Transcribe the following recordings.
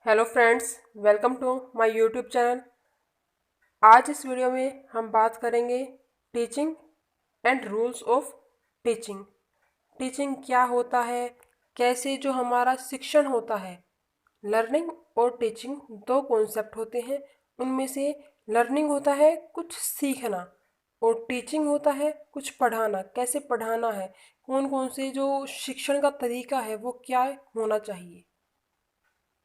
Hello friends, welcome to my YouTube channel. आज इस video में हम बात करेंगे teaching and rules of teaching. Teaching क्या होता है, कैसे जो हमारा शिक्षण होता है। लर्निंग और टीचिंग दो कॉन्सेप्ट होते हैं। उनमें से लर्निंग होता है कुछ सीखना और टीचिंग होता है कुछ पढ़ाना। कैसे पढ़ाना है, कौन कौन से जो शिक्षण का तरीका है वो क्या होना चाहिए।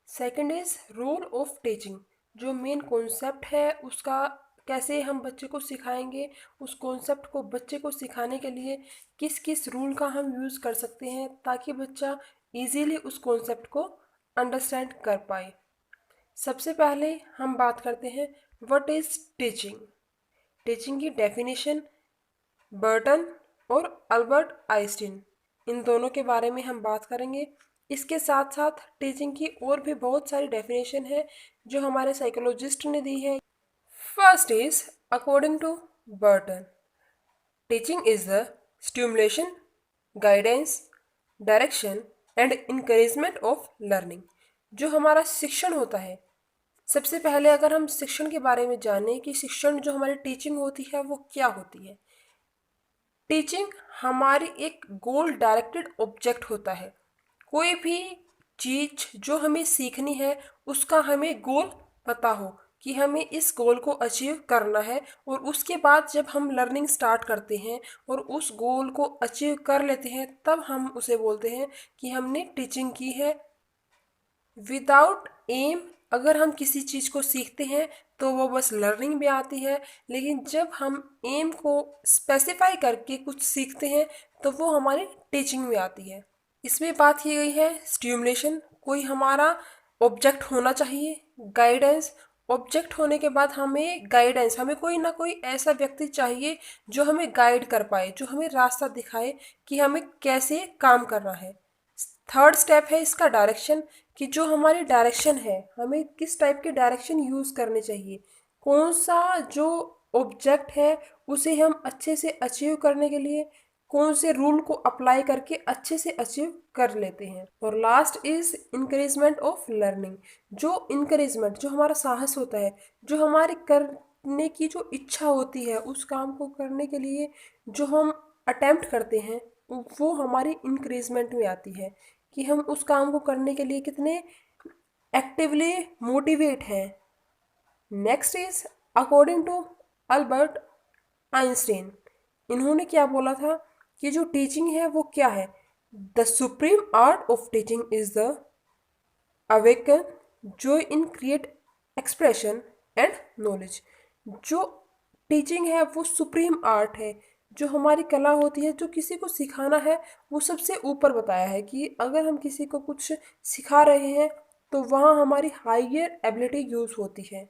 Second is rule of teaching, जो मेन कॉन्सेप्ट है उसका कैसे हम बच्चे को सिखाएंगे। उस कॉन्सेप्ट को बच्चे को सिखाने के लिए किस किस रूल का हम यूज़ कर सकते हैं ताकि बच्चा इजीली उस कॉन्सेप्ट को अंडरस्टैंड कर पाए। सबसे पहले हम बात करते हैं व्हाट इज़ टीचिंग। टीचिंग की डेफिनेशन बर्टन और अल्बर्ट आइंस्टीन, इन दोनों के बारे में हम बात करेंगे। इसके साथ साथ टीचिंग की और भी बहुत सारी डेफिनेशन है जो हमारे साइकोलॉजिस्ट ने दी है। First is according to Burton, teaching is the stimulation, guidance, direction and encouragement of learning. जो हमारा शिक्षण होता है, सबसे पहले अगर हम शिक्षण के बारे में जानें कि शिक्षण जो हमारी टीचिंग होती है वो क्या होती है। टीचिंग हमारी एक गोल डायरेक्टेड ऑब्जेक्ट होता है। कोई भी चीज जो हमें सीखनी है उसका हमें गोल पता हो कि हमें इस गोल को अचीव करना है, और उसके बाद जब हम लर्निंग स्टार्ट करते हैं और उस गोल को अचीव कर लेते हैं तब हम उसे बोलते हैं कि हमने टीचिंग की है। विदाउट एम अगर हम किसी चीज़ को सीखते हैं तो वो बस लर्निंग में आती है, लेकिन जब हम एम को स्पेसिफाई करके कुछ सीखते हैं तो वो हमारी टीचिंग में आती है। इसमें बात की गई है स्टिमुलेशन, कोई हमारा ऑब्जेक्ट होना चाहिए। गाइडेंस, ऑब्जेक्ट होने के बाद हमें गाइडेंस, हमें कोई ना कोई ऐसा व्यक्ति चाहिए जो हमें गाइड कर पाए, जो हमें रास्ता दिखाए कि हमें कैसे काम करना है। थर्ड स्टेप है इसका डायरेक्शन, कि जो हमारी डायरेक्शन है हमें किस टाइप के डायरेक्शन यूज़ करने चाहिए, कौन सा जो ऑब्जेक्ट है उसे हम अच्छे से अचीव करने के लिए कौन से रूल को अप्लाई करके अच्छे से अचीव कर लेते हैं। और last is encouragement of learning, जो इंकरेजमेंट, जो हमारा साहस होता है, जो हमारे करने की जो इच्छा होती है, उस काम को करने के लिए जो हम अटेम्प्ट करते हैं वो हमारी इंक्रीजमेंट में आती है कि हम उस काम को करने के लिए कितने एक्टिवली मोटिवेट हैं। Next is according to Albert Einstein, इन्होंने क्या बोला था कि जो टीचिंग है वो क्या है। The supreme art of teaching is the awaken joy in create expression and knowledge. जो टीचिंग है वो सुप्रीम आर्ट है, जो हमारी कला होती है, जो किसी को सिखाना है वो सबसे ऊपर बताया है कि अगर हम किसी को कुछ सिखा रहे हैं तो वहाँ हमारी हायर एबिलिटी यूज़ होती है।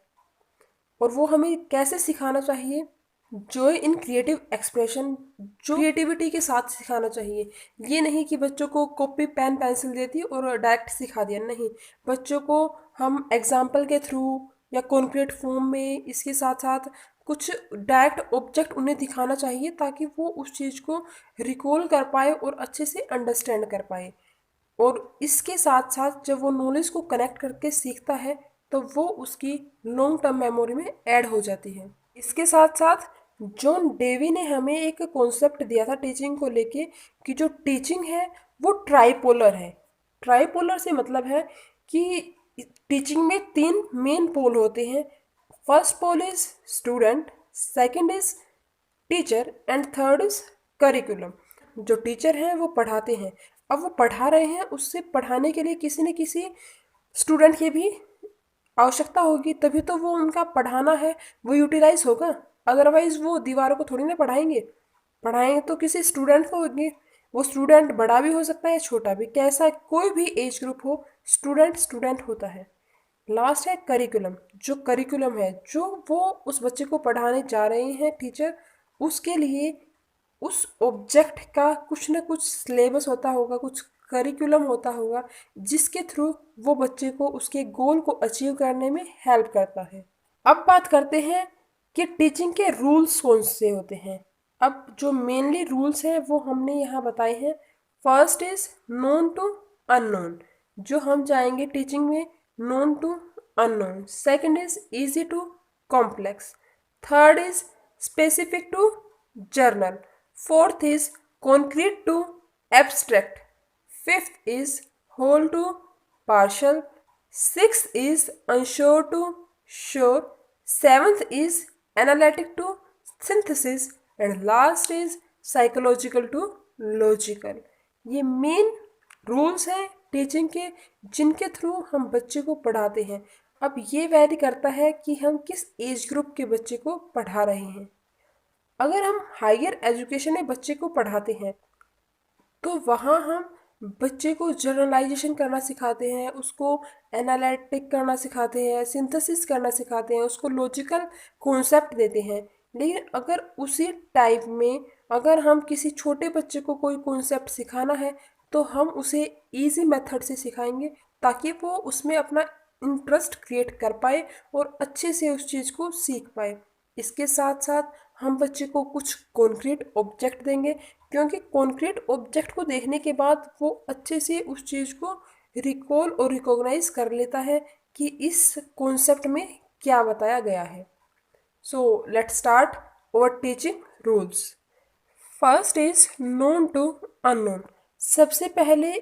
और वो हमें कैसे सिखाना चाहिए, जॉय इन क्रिएटिव एक्सप्रेशन, जो क्रिएटिविटी के साथ सिखाना चाहिए। ये नहीं कि बच्चों को कॉपी पेन पेंसिल दे दी और डायरेक्ट सिखा दिया, नहीं। बच्चों को हम एग्जाम्पल के थ्रू या कॉन्क्रीट फॉर्म में इसके साथ साथ कुछ डायरेक्ट ऑब्जेक्ट उन्हें दिखाना चाहिए ताकि वो उस चीज़ को रिकॉल कर पाए और अच्छे से अंडरस्टैंड कर पाए। और इसके साथ साथ जब वो नॉलेज को कनेक्ट करके सीखता है तो वो उसकी लॉन्ग टर्म मेमोरी में ऐड हो जाती है। इसके साथ साथ जॉन डेवी ने हमें एक कॉन्सेप्ट दिया था टीचिंग को लेके कि जो टीचिंग है वो ट्राइपोलर है। ट्राइपोलर से मतलब है कि टीचिंग में तीन मेन पोल होते हैं। First pole is student, second is teacher and third is curriculum. जो टीचर हैं वो पढ़ाते हैं, अब वो पढ़ा रहे हैं, उससे पढ़ाने के लिए किसी न किसी स्टूडेंट की भी आवश्यकता होगी, तभी तो वो उनका पढ़ाना है वो यूटिलाइज होगा। अदरवाइज वो दीवारों को थोड़ी ना पढ़ाएंगे, पढ़ाएंगे तो किसी स्टूडेंट को होंगे। वो स्टूडेंट बड़ा भी हो सकता है छोटा भी, कैसा कोई भी एज ग्रुप हो, स्टूडेंट स्टूडेंट होता है। लास्ट है करिकुलम, जो करिकुलम है जो वो उस बच्चे को पढ़ाने जा रहे हैं टीचर, उसके लिए उस ऑब्जेक्ट का कुछ ना कुछ सिलेबस होता होगा, कुछ करिकुलम होता होगा जिसके थ्रू वो बच्चे को उसके गोल को अचीव करने में हेल्प करता है। अब बात करते हैं कि टीचिंग के रूल्स कौन से होते हैं। अब जो मेनली रूल्स हैं वो हमने यहाँ बताए हैं। First is known to unknown, जो हम जाएंगे टीचिंग में known to unknown. Second is easy to complex. Third is specific to journal. Fourth is concrete to abstract. Fifth is whole to partial. Sixth is unsure to sure. Seventh is analytic to synthesis. And last is psychological to logical. ये main rules हैं teaching के, जिनके through हम बच्चे को पढ़ाते हैं। अब ये वैरी करता है कि हम किस एज ग्रुप के बच्चे को पढ़ा रहे हैं। अगर हम हायर एजुकेशन में बच्चे को पढ़ाते हैं तो वहाँ हम बच्चे को जर्नलाइजेशन करना सिखाते हैं, उसको एनालिटिक करना सिखाते हैं, सिंथेसिस करना सिखाते हैं, उसको लॉजिकल कॉन्सेप्ट देते हैं। लेकिन अगर उसी टाइप में अगर हम किसी छोटे बच्चे को कोई कॉन्सेप्ट सिखाना है तो हम उसे इजी मेथड से सिखाएंगे ताकि वो उसमें अपना इंटरेस्ट क्रिएट कर पाए और अच्छे से उस चीज़ को सीख पाए। इसके साथ साथ हम बच्चे को कुछ कॉन्क्रीट ऑब्जेक्ट देंगे, क्योंकि कॉन्क्रीट ऑब्जेक्ट को देखने के बाद वो अच्छे से उस चीज़ को रिकॉल और रिकॉग्नाइज कर लेता है कि इस कॉन्सेप्ट में क्या बताया गया है। So let's start our teaching rules. First is known to unknown. सबसे पहले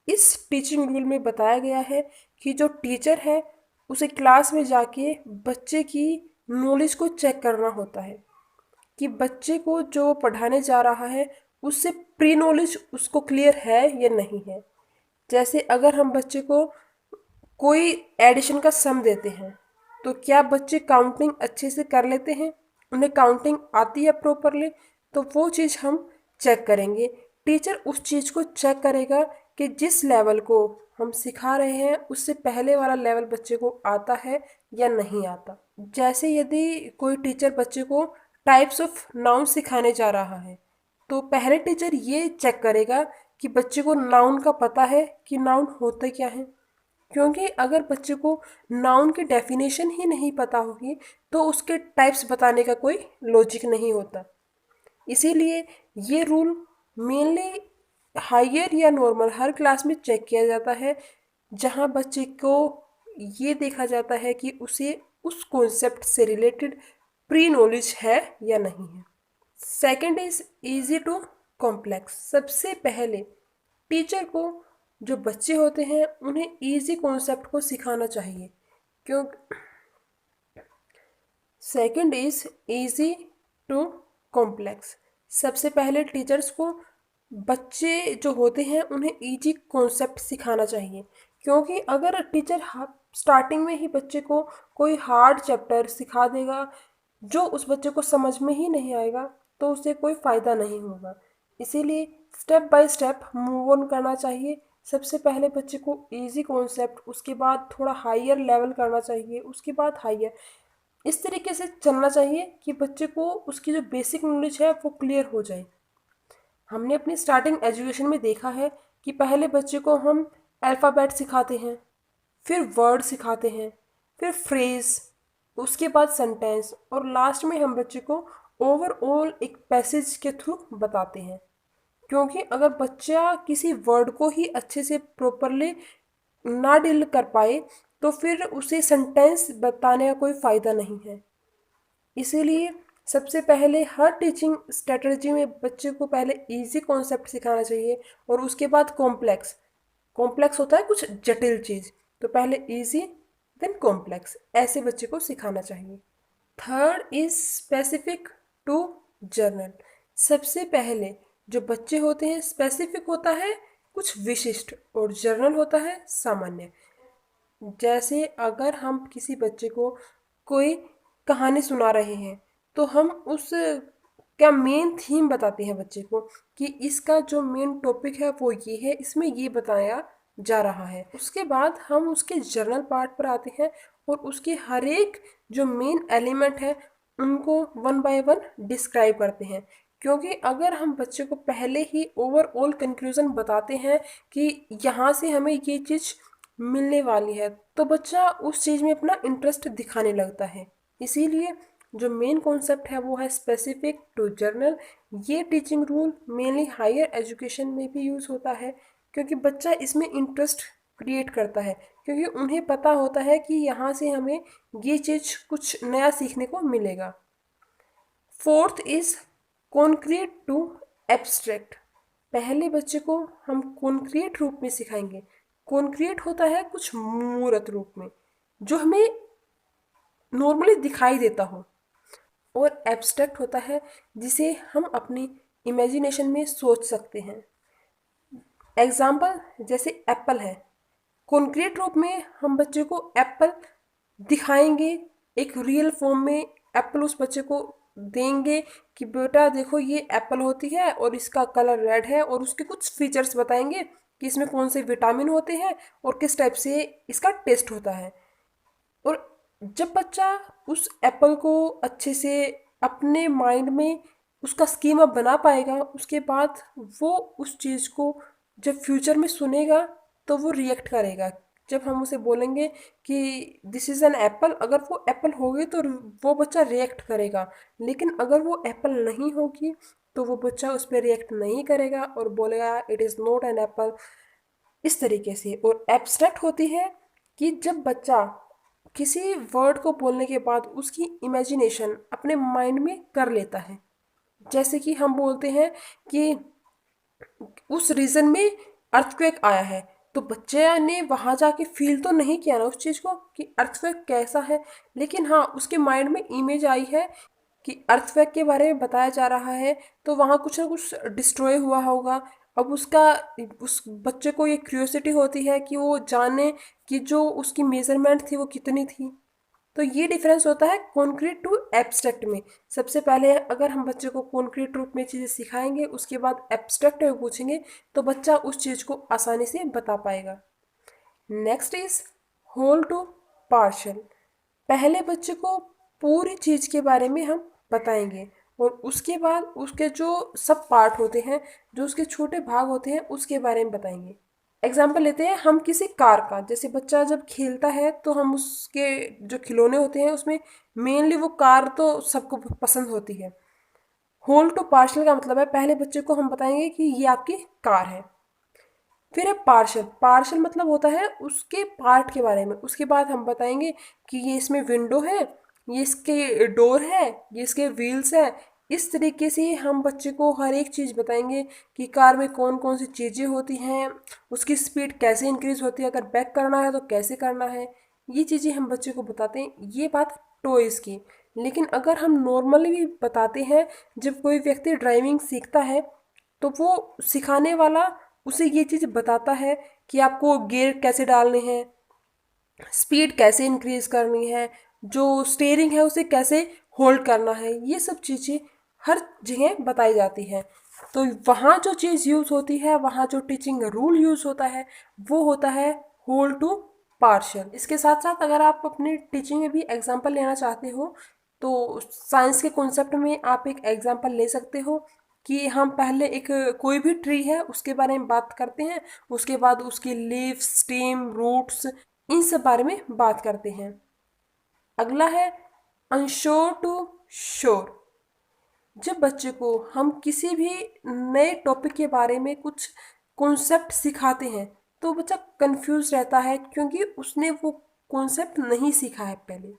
इस टीचिंग रूल में बताया गया है कि जो टीचर है उसे क्लास में जाके बच्चे की नॉलेज को चेक करना होता है कि बच्चे को जो पढ़ाने जा रहा है उससे प्री नॉलेज उसको क्लियर है या नहीं है। जैसे अगर हम बच्चे को कोई एडिशन का सम देते हैं तो क्या बच्चे काउंटिंग अच्छे से कर लेते हैं, उन्हें काउंटिंग आती है प्रॉपरली, तो वो चीज़ हम चेक करेंगे। टीचर उस चीज़ को चेक करेगा कि जिस लेवल को हम सिखा रहे हैं उससे पहले वाला लेवल बच्चे को आता है या नहीं आता। जैसे यदि कोई टीचर बच्चे को टाइप्स ऑफ नाउन सिखाने जा रहा है तो पहले टीचर ये चेक करेगा कि बच्चे को नाउन का पता है कि नाउन होते क्या है, क्योंकि अगर बच्चे को नाउन की डेफिनेशन ही नहीं पता होगी तो उसके टाइप्स बताने का कोई लॉजिक नहीं होता। इसीलिए ये रूल मेनली हायर या नॉर्मल हर क्लास में चेक किया जाता है, जहाँ बच्चे को ये देखा जाता है कि उसे उस कॉन्सेप्ट से रिलेटेड प्री नॉलेज है या नहीं है। Second is easy to complex. सबसे पहले टीचर को जो बच्चे होते हैं उन्हें इजी कॉन्सेप्ट को सिखाना चाहिए, क्यों। Second is easy to complex. सबसे पहले टीचर्स को बच्चे जो होते हैं उन्हें इजी कॉन्सेप्ट सिखाना चाहिए, क्योंकि अगर टीचर स्टार्टिंग में ही बच्चे को कोई हार्ड चैप्टर सिखा देगा जो उस बच्चे को समझ में ही नहीं आएगा तो उससे कोई फ़ायदा नहीं होगा। इसीलिए step by step move on करना चाहिए। सबसे पहले बच्चे को इजी कॉन्सेप्ट, उसके बाद थोड़ा हायर लेवल करना चाहिए, उसके बाद हायर, इस तरीके से चलना चाहिए कि बच्चे को उसकी जो बेसिक नॉलेज है वो क्लियर हो जाए। हमने अपनी स्टार्टिंग एजुकेशन में देखा है कि पहले बच्चे को हम अल्फ़ाबेट सिखाते हैं, फिर वर्ड सिखाते हैं, फिर फ्रेज़, उसके बाद सेंटेंस, और लास्ट में हम बच्चे को ओवरऑल एक पैसेज के थ्रू बताते हैं। क्योंकि अगर बच्चा किसी वर्ड को ही अच्छे से प्रॉपरली ना डील कर पाए तो फिर उसे सेंटेंस बताने का कोई फ़ायदा नहीं है। इसीलिए सबसे पहले हर टीचिंग स्ट्रेटजी में बच्चे को पहले इजी कॉन्सेप्ट सिखाना चाहिए और उसके बाद कॉम्प्लेक्स। कॉम्प्लेक्स होता है कुछ जटिल चीज़, तो पहले इजी देन कॉम्प्लेक्स, ऐसे बच्चे को सिखाना चाहिए। Third is specific to general. सबसे पहले जो बच्चे होते हैं स्पेसिफिक होता है कुछ विशिष्ट और जर्नल होता है सामान्य। जैसे अगर हम किसी बच्चे को कोई कहानी सुना रहे हैं तो हम उस क्या मेन थीम बताते हैं बच्चे को कि इसका जो मेन टॉपिक है वो ये है, इसमें ये बताया जा रहा है। उसके बाद हम उसके जर्नल पार्ट पर आते हैं और उसके हर एक जो मेन एलिमेंट है उनको वन बाय वन डिस्क्राइब करते हैं। क्योंकि अगर हम बच्चे को पहले ही ओवरऑल कंक्लूजन बताते हैं कि यहाँ से हमें ये चीज़ मिलने वाली है तो बच्चा उस चीज़ में अपना इंटरेस्ट दिखाने लगता है। इसीलिए जो मेन कॉन्सेप्ट है वो है स्पेसिफिक टू जर्नल। ये teaching rule mainly higher education में भी यूज़ होता है, क्योंकि बच्चा इसमें इंटरेस्ट क्रिएट करता है, क्योंकि उन्हें पता होता है कि यहाँ से हमें ये चीज़ कुछ नया सीखने को मिलेगा। Fourth is concrete to abstract. पहले बच्चे को हम कॉन्क्रीट रूप में सिखाएंगे। कॉन्क्रीट होता है कुछ मूर्त रूप में जो हमें नॉर्मली दिखाई देता हो, और एब्स्ट्रैक्ट होता है जिसे हम अपनी इमेजिनेशन में सोच सकते हैं। एग्जाम्पल जैसे एप्पल है, कॉन्क्रीट रूप में हम बच्चे को एप्पल दिखाएंगे, एक रियल फॉर्म में एप्पल उस बच्चे को देंगे कि बेटा देखो ये एप्पल होती है और इसका कलर रेड है, और उसके कुछ फीचर्स बताएंगे कि इसमें कौन से विटामिन होते हैं और किस टाइप से इसका टेस्ट होता है। और जब बच्चा उस एप्पल को अच्छे से अपने माइंड में उसका स्कीमा बना पाएगा, उसके बाद वो उस चीज़ को जब फ्यूचर में सुनेगा तो वो रिएक्ट करेगा। जब हम उसे बोलेंगे कि दिस इज़ एन एप्पल, अगर वो एप्पल होगी तो वो बच्चा रिएक्ट करेगा, लेकिन अगर वो एप्पल नहीं होगी तो वो बच्चा उस पर रिएक्ट नहीं करेगा और बोलेगा it is not an apple, इस तरीके से। और एब्स्ट्रैक्ट होती है कि जब बच्चा किसी वर्ड को बोलने के बाद उसकी इमेजिनेशन अपने माइंड में कर लेता है। जैसे कि हम बोलते हैं कि उस रीजन में अर्थक्वेक आया है, तो बच्चे ने वहाँ जाके फील तो नहीं किया ना उस चीज़ को कि अर्थक्वेक कैसा है, लेकिन हाँ उसके माइंड में इमेज आई है कि अर्थक्वेक के बारे में बताया जा रहा है, तो वहाँ कुछ ना कुछ डिस्ट्रॉय हुआ होगा। अब उसका उस बच्चे को ये क्यूरियोसिटी होती है कि वो जाने कि जो उसकी मेजरमेंट थी वो कितनी थी। तो ये डिफरेंस होता है कॉन्क्रीट टू एब्स्ट्रैक्ट में। सबसे पहले अगर हम बच्चे को कॉन्क्रीट रूप में चीज़ें सिखाएंगे, उसके बाद एब्स्ट्रैक्ट में पूछेंगे, तो बच्चा उस चीज़ को आसानी से बता पाएगा। Next is whole to partial. पहले बच्चे को पूरी चीज़ के बारे में हम बताएंगे, और उसके बाद उसके जो सब पार्ट होते हैं, जो उसके छोटे भाग होते हैं, उसके बारे में बताएंगे। एग्जाम्पल लेते हैं हम किसी कार का। जैसे बच्चा जब खेलता है तो हम उसके जो खिलौने होते हैं उसमें मेनली वो कार तो सबको पसंद होती है। होल टू पार्शल का मतलब है पहले बच्चे को हम बताएंगे कि ये आपकी कार है। फिर है पार्शल। पार्शल मतलब होता है उसके पार्ट के बारे में। उसके बाद हम बताएंगे कि ये इसमें विंडो है, ये इसके डोर है, ये इसके व्हील्स है। इस तरीके से हम बच्चे को हर एक चीज़ बताएंगे कि कार में कौन कौन सी चीज़ें होती हैं, उसकी स्पीड कैसे इंक्रीज़ होती है, अगर बैक करना है तो कैसे करना है। ये चीज़ें हम बच्चे को बताते हैं। ये बात टॉयज़ की। लेकिन अगर हम नॉर्मली भी बताते हैं, जब कोई व्यक्ति ड्राइविंग सीखता है तो वो सिखाने वाला उसे ये चीज़ बताता है कि आपको गियर कैसे डालने हैं, स्पीड कैसे इंक्रीज करनी है, जो स्टीयरिंग है उसे कैसे होल्ड करना है। ये सब चीज़ें हर जगह बताई जाती है। तो वहाँ जो चीज़ यूज़ होती है, वहाँ जो टीचिंग रूल यूज़ होता है, वो होता है होल टू पार्शल। इसके साथ साथ अगर आप अपनी टीचिंग में भी एग्जाम्पल लेना चाहते हो तो साइंस के कॉन्सेप्ट में आप एक एग्जाम्पल ले सकते हो कि हम पहले एक कोई भी ट्री है उसके बारे में बात करते हैं, उसके बाद उसकी लीव्स, स्टेम, रूट्स, इन सब बारे में बात करते हैं। अगला है अनश्योर टू श्योर। जब बच्चे को हम किसी भी नए टॉपिक के बारे में कुछ कॉन्सेप्ट सिखाते हैं तो बच्चा कंफ्यूज रहता है, क्योंकि उसने वो कॉन्सेप्ट नहीं सीखा है पहले।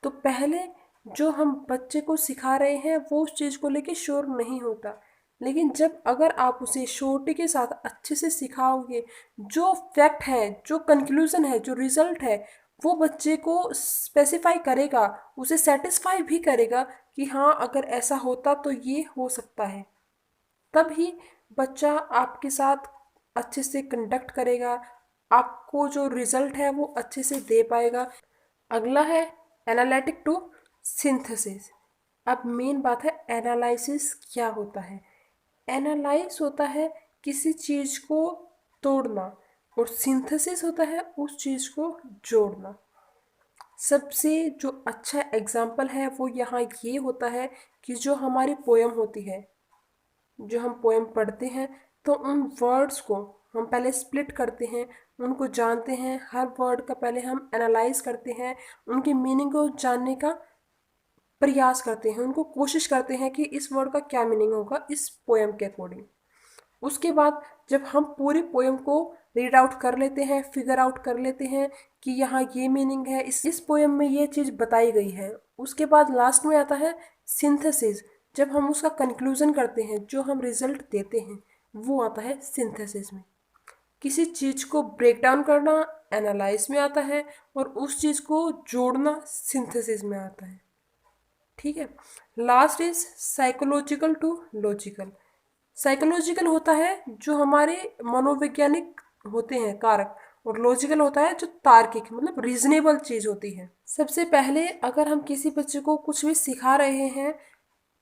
तो पहले जो हम बच्चे को सिखा रहे हैं वो उस चीज़ को लेके श्योर नहीं होता, लेकिन जब अगर आप उसे श्योरिटी के साथ अच्छे से सिखाओगे, जो फैक्ट है, जो कंक्लूजन है, जो रिजल्ट है, वो बच्चे को स्पेसिफाई करेगा, उसे सेटिस्फाई भी करेगा कि हाँ अगर ऐसा होता तो ये हो सकता है, तब ही बच्चा आपके साथ अच्छे से कंडक्ट करेगा, आपको जो रिजल्ट है वो अच्छे से दे पाएगा। अगला है एनालिटिक टू सिंथेसिस। अब मेन बात है एनालिसिस क्या होता है। एनालाइज होता है किसी चीज़ को तोड़ना, और सिंथेसिस होता है उस चीज़ को जोड़ना। सबसे जो अच्छा एग्जाम्पल है वो यहाँ ये होता है कि जो हमारी पोयम होती है, जो हम पोएम पढ़ते हैं, तो उन वर्ड्स को हम पहले स्प्लिट करते हैं, उनको जानते हैं, हर वर्ड का पहले हम एनालाइज करते हैं, उनके मीनिंग को जानने का प्रयास करते हैं, उनको कोशिश करते हैं कि इस वर्ड का क्या मीनिंग होगा इस पोएम के अकॉर्डिंग। उसके बाद जब हम पूरी पोएम को रीड आउट कर लेते हैं, फिगर आउट कर लेते हैं कि यहाँ ये मीनिंग है, इस पोएम में ये चीज़ बताई गई है। उसके बाद लास्ट में आता है सिंथेसिस। जब हम उसका कंक्लूजन करते हैं, जो हम रिजल्ट देते हैं, वो आता है सिंथेसिस में। किसी चीज़ को ब्रेक डाउन करना एनालाइज में आता है और उस चीज़ को जोड़ना सिंथेसिस में आता है। ठीक है। Last is psychological to logical. Psychological होता है जो हमारे मनोवैज्ञानिक होते हैं कारक, और लॉजिकल होता है जो तार्किक मतलब रीजनेबल चीज होती है। सबसे पहले अगर हम किसी बच्चे को कुछ भी सिखा रहे हैं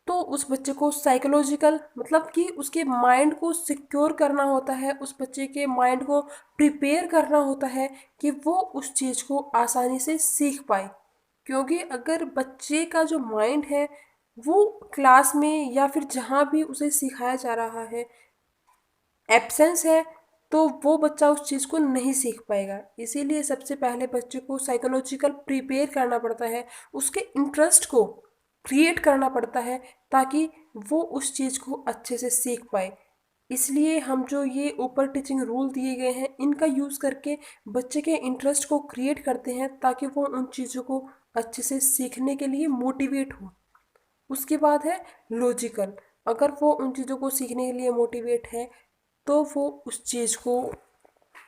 तो उस बच्चे को साइकोलॉजिकल मतलब कि उसके माइंड को सिक्योर करना होता है, उस बच्चे के माइंड को प्रिपेयर करना होता है कि वो उस चीज़ को आसानी से सीख पाए। क्योंकि अगर बच्चे का जो माइंड है वो क्लास में या फिर जहाँ भी उसे सिखाया जा रहा है एब्सेंस है, तो वो बच्चा उस चीज़ को नहीं सीख पाएगा। इसीलिए सबसे पहले बच्चे को साइकोलॉजिकल प्रिपेयर करना पड़ता है, उसके इंटरेस्ट को क्रिएट करना पड़ता है ताकि वो उस चीज़ को अच्छे से सीख पाए। इसलिए हम जो ये ऊपर टीचिंग रूल दिए गए हैं इनका यूज़ करके बच्चे के इंटरेस्ट को क्रिएट करते हैं ताकि वो उन चीज़ों को अच्छे से सीखने के लिए मोटिवेट हो। उसके बाद है लॉजिकल। अगर वो उन चीज़ों को सीखने के लिए मोटिवेट है तो वो उस चीज़ को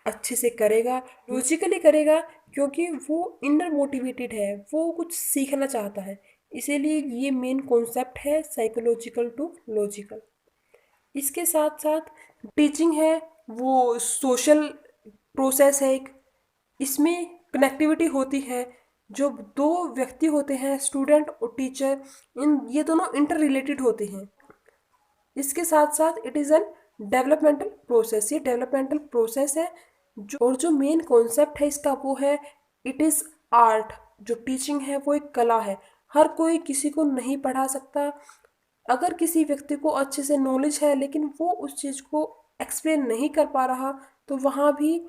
अच्छे से करेगा, लॉजिकली करेगा, क्योंकि वो इनर मोटिवेटेड है, वो कुछ सीखना चाहता है। इसीलिए ये मेन कॉन्सेप्ट है साइकोलॉजिकल टू लॉजिकल। इसके साथ साथ टीचिंग है वो सोशल प्रोसेस है एक। इसमें कनेक्टिविटी होती है, जो दो व्यक्ति होते हैं स्टूडेंट और टीचर, इन ये दोनों इंटर रिलेटेड होते हैं। इसके साथ साथ it is an developmental process. ये डेवलपमेंटल प्रोसेस है जो मेन कॉन्सेप्ट है इसका वो है इट इज़ आर्ट। जो टीचिंग है वो एक कला है, हर कोई किसी को नहीं पढ़ा सकता। अगर किसी व्यक्ति को अच्छे से नॉलेज है लेकिन वो उस चीज़ को एक्सप्लेन नहीं कर पा रहा तो वहाँ भी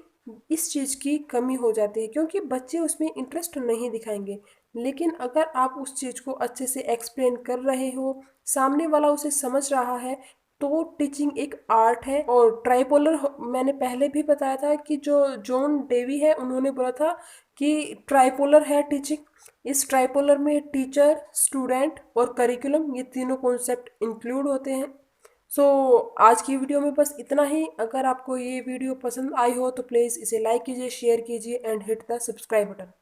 इस चीज़ की कमी हो जाती है, क्योंकि बच्चे उसमें इंटरेस्ट नहीं दिखाएंगे। लेकिन अगर आप उस चीज़ को अच्छे से एक्सप्लेन कर रहे हो, सामने वाला उसे समझ रहा है, तो टीचिंग एक आर्ट है। और ट्राइपोलर मैंने पहले भी बताया था कि जो जॉन डेवी है उन्होंने बोला था कि ट्राइपोलर है टीचिंग। इस ट्राइपोलर में टीचर, स्टूडेंट और करिकुलम ये तीनों कॉन्सेप्ट इंक्लूड होते हैं। सो आज की वीडियो में बस इतना ही। अगर आपको ये वीडियो पसंद आई हो तो प्लीज़ इसे लाइक कीजिए, शेयर कीजिए and hit the subscribe button.